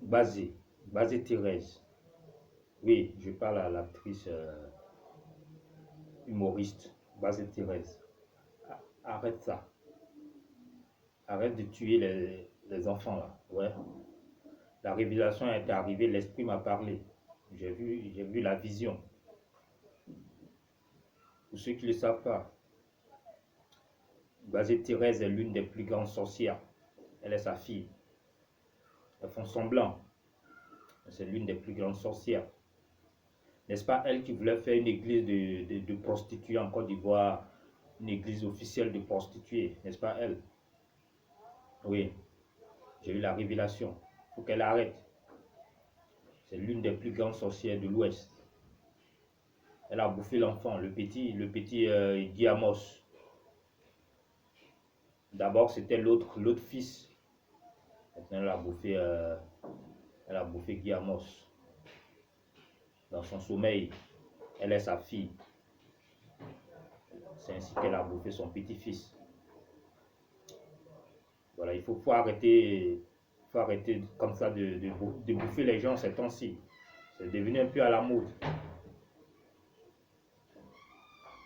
Basé, Basé Thérèse. Oui, je parle à l'actrice humoriste, Basé Thérèse. Arrête ça. Arrête de tuer les enfants là. Ouais. La révélation est arrivée, l'esprit m'a parlé. J'ai vu la vision. Pour ceux qui ne le savent pas, Basé Thérèse est l'une des plus grandes sorcières. Elle est sa fille. Elles font semblant. C'est l'une des plus grandes sorcières. N'est-ce pas elle qui voulait faire une église de prostituées en Côte d'Ivoire, une église officielle de prostituées, n'est-ce pas elle? Oui, j'ai eu la révélation. Il faut qu'elle arrête. C'est l'une des plus grandes sorcières de l'Ouest. Elle a bouffé l'enfant, le petit Guy Amos. D'abord c'était l'autre fils. Maintenant elle a bouffé Guy Amos. Dans son sommeil, elle est sa fille. C'est ainsi qu'elle a bouffé son petit-fils. Voilà, faut arrêter comme ça de bouffer les gens ces temps-ci. C'est devenu un peu à la mode.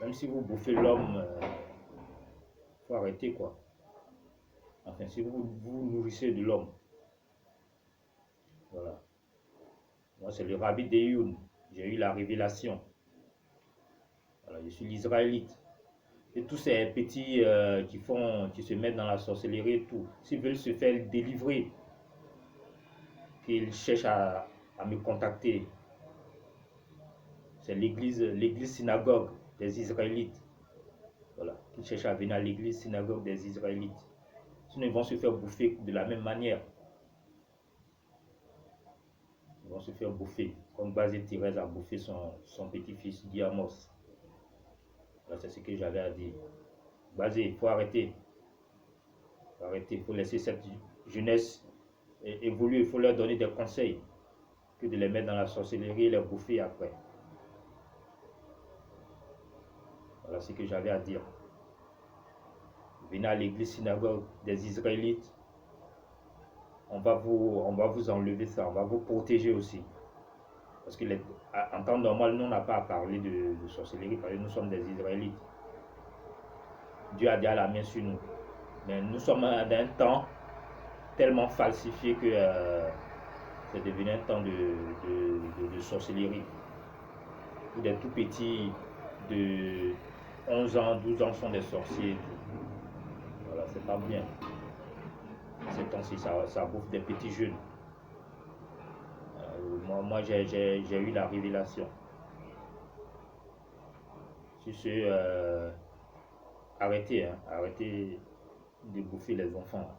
Même si vous bouffez l'homme, faut arrêter quoi. Enfin, si vous nourrissez de l'homme, voilà. Moi, c'est le Rabbi Deyoun. J'ai eu la révélation. Voilà, je suis l'Israélite. Et tous ces petits qui se mettent dans la sorcellerie et tout, s'ils veulent se faire délivrer, qu'ils cherchent à me contacter. C'est l'église synagogue des Israélites. Voilà, qu'ils cherchent à venir à l'église synagogue des Israélites. Sinon, ils vont se faire bouffer de la même manière. Ils vont se faire bouffer, comme Basé Thérèse a bouffé son petit-fils Diamos. Voilà, c'est ce que j'avais à dire. Basé, il faut arrêter. Il faut laisser cette jeunesse évoluer, il faut leur donner des conseils, que de les mettre dans la sorcellerie et les bouffer après. Voilà ce que j'avais à dire. Venez à l'église synagogue des Israélites. On va vous enlever ça, on va vous protéger aussi. Parce que en temps normal, nous, on n'a pas à parler de sorcellerie, parce que nous sommes des Israélites. Dieu a déjà la main sur nous. Mais nous sommes dans un temps tellement falsifié que c'est devenu un temps de sorcellerie. Où des tout petits de 11 ans, 12 ans sont des sorciers. Voilà, c'est pas bien. Ces temps-ci, ça bouffe des petits jeunes. Moi j'ai eu la révélation. Sur ce, arrêtez, hein, arrêtez de bouffer les enfants.